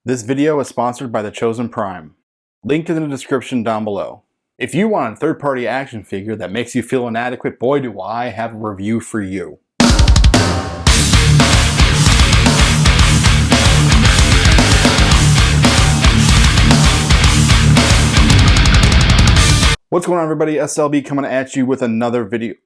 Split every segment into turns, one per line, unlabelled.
This video is sponsored by the Chosen Prime. Link in the description down below. If you want a third-party action figure that makes you feel inadequate, boy do I have a review for you. What's going on, everybody? S.L.B coming at you with another video.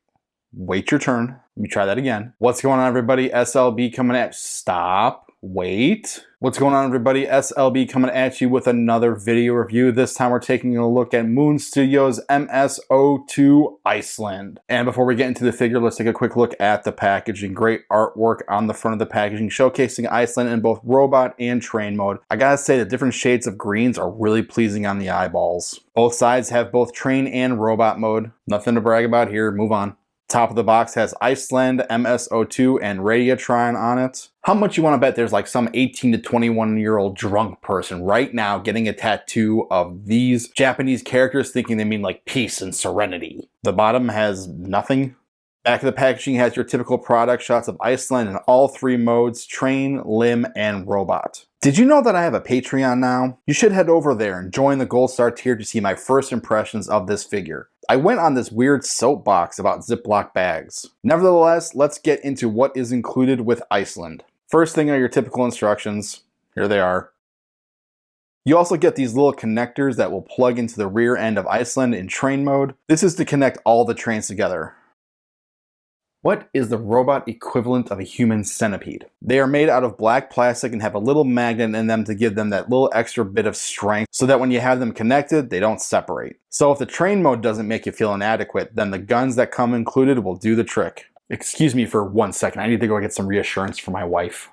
Wait your turn. Let me try that again. What's going on, everybody? S.L.B coming at... Stop. Wait. What's going on, everybody? S.L.B coming at you with another video review. This time we're taking a look at Moon Studios' MS-02 Iceland. And before we get into the figure, let's take a quick look at the packaging. Great artwork on the front of the packaging, showcasing Iceland in both robot and train mode. I gotta say, the different shades of greens are really pleasing on the eyeballs. Both sides have both train and robot mode. Nothing to brag about here. Move on. Top of the box has Iceland, MS-02, and Radiatron on it. How much you want to bet there's like some 18 to 21-year-old drunk person right now getting a tattoo of these Japanese characters thinking they mean like peace and serenity. The bottom has nothing. Back of the packaging has your typical product shots of Iceland in all three modes: train, limb, and robot. Did you know that I have a Patreon now? You should head over there and join the Gold Star tier to see my first impressions of this figure. I went on this weird soapbox about Ziploc bags. Nevertheless, let's get into what is included with Iceland. First thing are your typical instructions. Here they are. You also get these little connectors that will plug into the rear end of Iceland in train mode. This is to connect all the trains together. What is the robot equivalent of a human centipede? They are made out of black plastic and have a little magnet in them to give them that little extra bit of strength so that when you have them connected, they don't separate. So if the train mode doesn't make you feel inadequate, then the guns that come included will do the trick. Excuse me for 1 second, I need to go get some reassurance from my wife.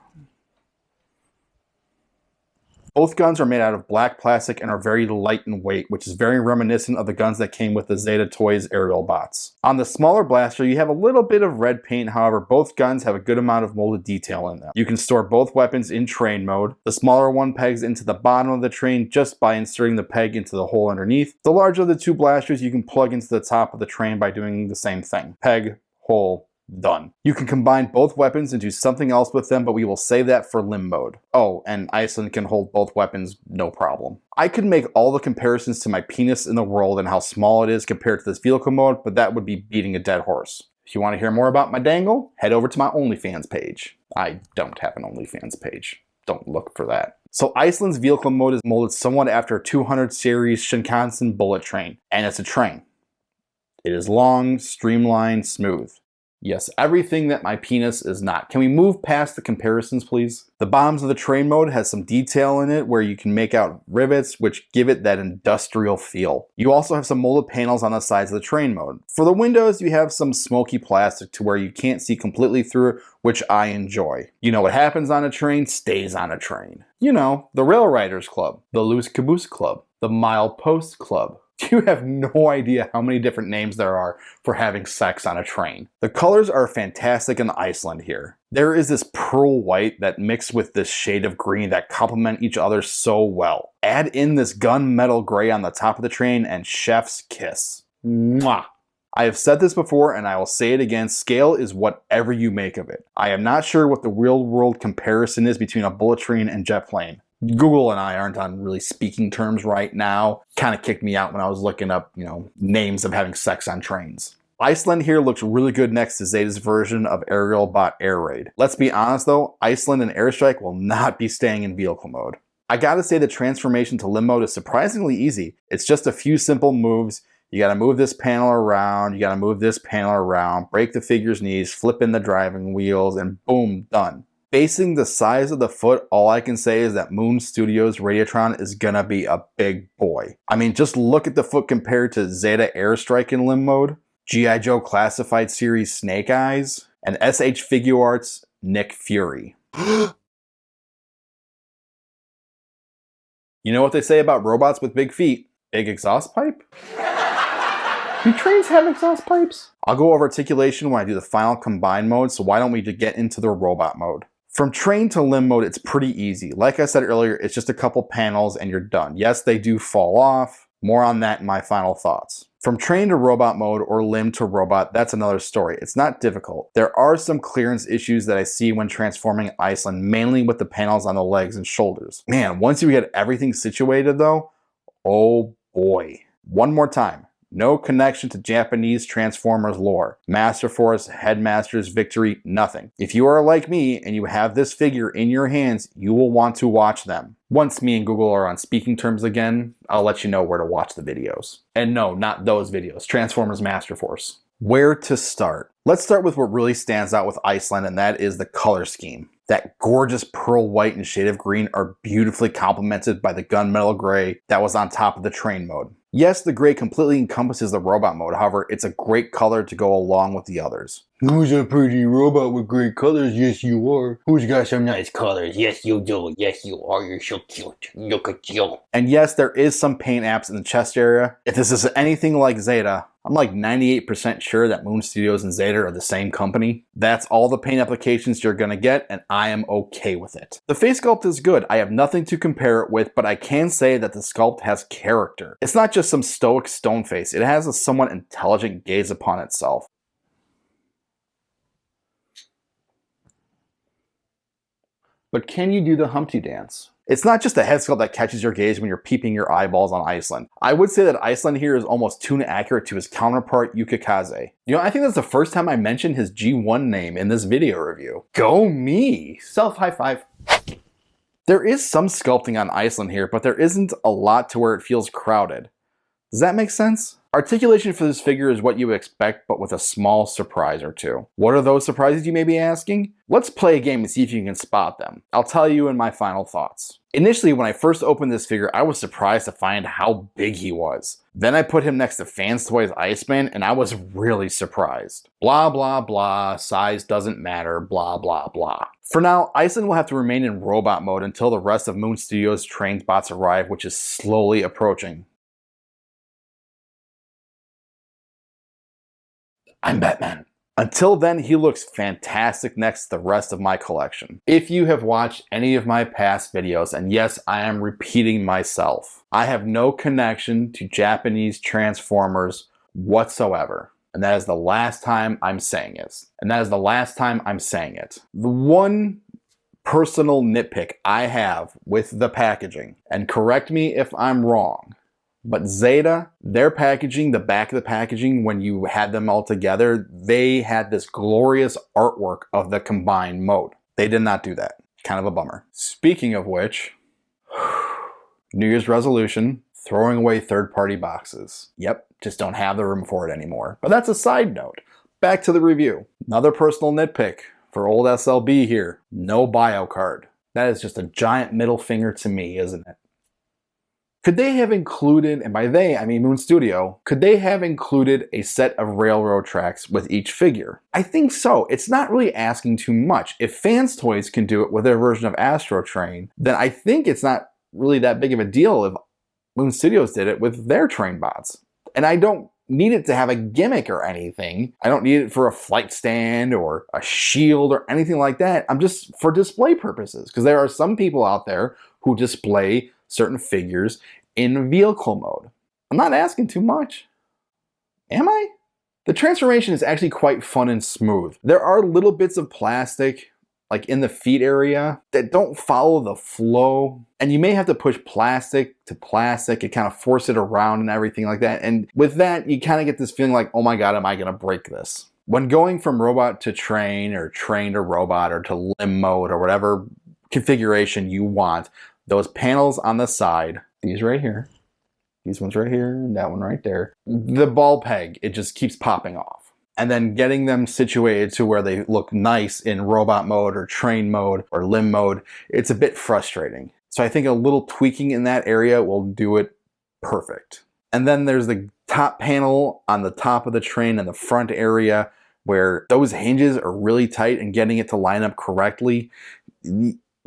Both guns are made out of black plastic and are very light in weight, which is very reminiscent of the guns that came with the Zeta Toys aerial bots. On the smaller blaster, you have a little bit of red paint. However, both guns have a good amount of molded detail in them. You can store both weapons in train mode. The smaller one pegs into the bottom of the train just by inserting the peg into the hole underneath. The larger of the two blasters you can plug into the top of the train by doing the same thing. Peg, hole, done. You can combine both weapons and do something else with them, but we will save that for limb mode. Oh, and Iceland can hold both weapons, no problem. I could make all the comparisons to my penis in the world and how small it is compared to this vehicle mode, but that would be beating a dead horse. If you want to hear more about my dangle, head over to my OnlyFans page. I don't have an OnlyFans page. Don't look for that. So Iceland's vehicle mode is molded somewhat after a 200 series Shinkansen bullet train, and it's a train. It is long, streamlined, smooth. Yes, everything that my penis is not. Can we move past the comparisons, please? The bottoms of the train mode has some detail in it where you can make out rivets, which give it that industrial feel. You also have some molded panels on the sides of the train mode. For the windows, you have some smoky plastic to where you can't see completely through it, which I enjoy. You know what happens on a train stays on a train. You know, the Rail Riders Club, the Loose Caboose Club, the Mile Post Club. You have no idea how many different names there are for having sex on a train. The colors are fantastic in Iceland here. There is this pearl white that mixed with this shade of green that complement each other so well. Add in this gunmetal gray on the top of the train and chef's kiss. Mwah! I have said this before and I will say it again, scale is whatever you make of it. I am not sure what the real world comparison is between a bullet train and jet plane. Google and I aren't on really speaking terms right now. Kind of kicked me out when I was looking up, names of having sex on trains. Iceland here looks really good next to Zeta's version of Aerial Bot Air Raid. Let's be honest though, Iceland and Airstrike will not be staying in vehicle mode. I gotta say the transformation to limb mode is surprisingly easy. It's just a few simple moves. You gotta move this panel around, you gotta move this panel around, break the figure's knees, flip in the driving wheels, and boom, done. Basing the size of the foot, all I can say is that Moon Studios Radiatron is gonna be a big boy. I mean, just look at the foot compared to Zeta Airstrike in limb mode, G.I. Joe Classified Series Snake Eyes, and SH Figuarts Nick Fury. You know what they say about robots with big feet? Big exhaust pipe? Do trains have exhaust pipes? I'll go over articulation when I do the final combine mode, so why don't we just get into the robot mode? From train to limb mode, it's pretty easy. Like I said earlier, it's just a couple panels and you're done. Yes, they do fall off. More on that in my final thoughts. From train to robot mode or limb to robot, that's another story. It's not difficult. There are some clearance issues that I see when transforming Iceland, mainly with the panels on the legs and shoulders. Man, once you get everything situated though, oh boy. One more time. No connection to Japanese Transformers lore. Master Force, Headmasters, Victory, nothing. If you are like me and you have this figure in your hands, you will want to watch them. Once me and Google are on speaking terms again, I'll let you know where to watch the videos. And no, not those videos. Transformers Master Force. Where to start? Let's start with what really stands out with Iceland, and that is the color scheme. That gorgeous pearl white and shade of green are beautifully complemented by the gunmetal gray that was on top of the train mode. Yes, the gray completely encompasses the robot mode, however, it's a great color to go along with the others.
Who's a pretty robot with great colors? Yes, you are. Who's got some nice colors? Yes, you do. Yes, you are. You're so cute. Look at you.
And yes, there is some paint apps in the chest area. If this is anything like Zeta, I'm like 98% sure that Moon Studios and Zeta are the same company. That's all the paint applications you're gonna get, and I am okay with it. The face sculpt is good. I have nothing to compare it with, but I can say that the sculpt has character. It's not just some stoic stone face. It has a somewhat intelligent gaze upon itself. But can you do the Humpty dance? It's not just the head sculpt that catches your gaze when you're peeping your eyeballs on Iceland. I would say that Iceland here is almost too accurate to his counterpart Yukikaze. You know, I think that's the first time I mentioned his G1 name in this video review. Go me! Self high five. There is some sculpting on Iceland here, but there isn't a lot to where it feels crowded. Does that make sense? Articulation for this figure is what you would expect, but with a small surprise or two. What are those surprises, you may be asking? Let's play a game and see if you can spot them. I'll tell you in my final thoughts. Initially, when I first opened this figure, I was surprised to find how big he was. Then I put him next to Fans Toys Iceman, and I was really surprised. Blah, blah, blah, size doesn't matter, blah, blah, blah. For now, Iceland will have to remain in robot mode until the rest of Moon Studios' trained bots arrive, which is slowly approaching. I'm Batman. Until then, he looks fantastic next to the rest of my collection. If you have watched any of my past videos, and yes, I am repeating myself, I have no connection to Japanese Transformers whatsoever. And that is the last time I'm saying it. The one personal nitpick I have with the packaging, and correct me if I'm wrong, but Zeta, their packaging, the back of the packaging, when you had them all together, they had this glorious artwork of the combined mode. They did not do that. Kind of a bummer. Speaking of which, New Year's resolution, throwing away third-party boxes. Yep, just don't have the room for it anymore. But that's a side note. Back to the review. Another personal nitpick for old S.L.B. here. No bio card. That is just a giant middle finger to me, isn't it? Could they have included, and by they, I mean Moon Studio, could they have included a set of railroad tracks with each figure? I think so. It's not really asking too much. If Fans Toys can do it with their version of Astro Train, then I think it's not really that big of a deal if Moon Studios did it with their train bots. And I don't need it to have a gimmick or anything. I don't need it for a flight stand or a shield or anything like that. I'm just for display purposes, because there are some people out there who display certain figures in vehicle mode. I'm not asking too much. Am I? The transformation is actually quite fun and smooth. There are little bits of plastic, like in the feet area, that don't follow the flow. And you may have to push plastic to plastic and kind of force it around and everything like that. And with that, you kind of get this feeling like, oh my God, am I gonna break this? When going from robot to train or train to robot or to limb mode or whatever configuration you want, those panels on the side, these right here, these ones right here, and that one right there, the ball peg, it just keeps popping off. And then getting them situated to where they look nice in robot mode or train mode or limb mode, it's a bit frustrating. So I think a little tweaking in that area will do it perfect. And then there's the top panel on the top of the train in the front area where those hinges are really tight, and getting it to line up correctly,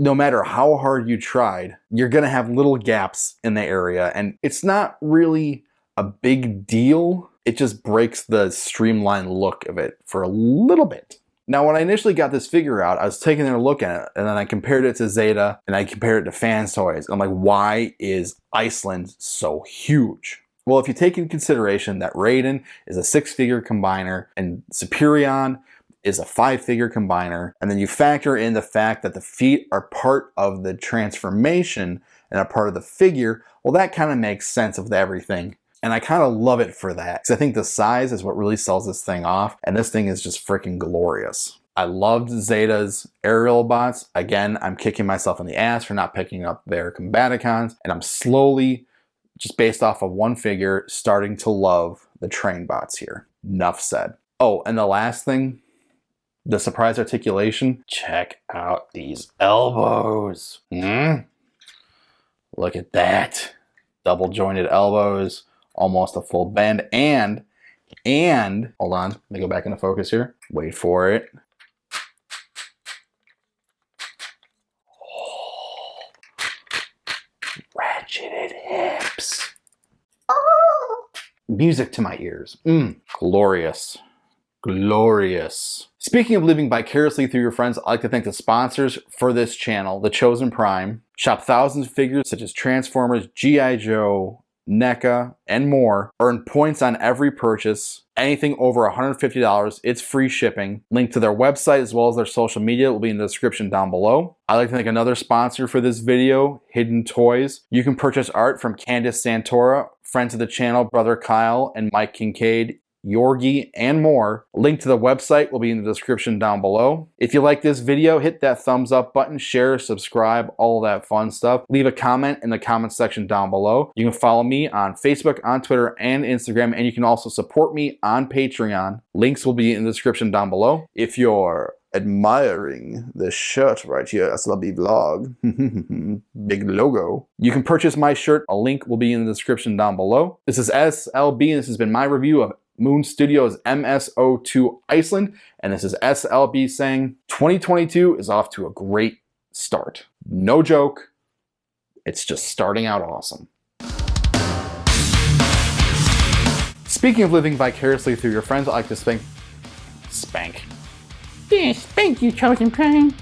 no matter how hard you tried, you're gonna have little gaps in the area, and it's not really a big deal. It just breaks the streamlined look of it for a little bit. Now, when I initially got this figure out, I was taking a look at it, and then I compared it to Zeta, and I compared it to Fans Toys. I'm like, why is Iceland so huge? Well, if you take into consideration that Raiden is a 6-figure combiner and Superion is a 5-figure combiner, and then you factor in the fact that the feet are part of the transformation and a part of the figure, well, that kind of makes sense of everything. And I kind of love it for that, because I think the size is what really sells this thing off, and this thing is just freaking glorious. I loved Zeta's aerial bots. Again, I'm kicking myself in the ass for not picking up their Combaticons, and I'm slowly, just based off of one figure, starting to love the train bots here. Enough said. Oh, and the last thing, the surprise articulation. Check out these elbows. Look at that. Double jointed elbows, almost a full bend, and hold on, let me go back into focus here. Wait for it. Ratcheted hips. Oh. Music to my ears. Glorious. Glorious. Speaking of living vicariously through your friends, I'd like to thank the sponsors for this channel, The Chosen Prime. Shop thousands of figures such as Transformers, G.I. Joe, NECA, and more. Earn points on every purchase. Anything over $150, it's free shipping. Link to their website as well as their social media will be in the description down below. I'd like to thank another sponsor for this video, Hidden Toys. You can purchase art from Candace Santora, friends of the channel, Brother Kyle and Mike Kincaid, Yorgi, and more. Link to the website will be in the description down below. If you like this video, hit that thumbs up button, share, subscribe, all that fun stuff. Leave a comment in the comment section down below. You can follow me on Facebook, on Twitter, and Instagram, and you can also support me on Patreon. Links will be in the description down below. If you're admiring this shirt right here, S.L.B vlog, big logo, you can purchase my shirt. A link will be in the description down below. This is S.L.B, and this has been my review of Moon Studios MS-02 Iceland, and this is S.L.B saying 2022 is off to a great start. No joke, it's just starting out awesome. Speaking of living vicariously through your friends, I'd like to spank.
Yes, thank you, Chosen Prime.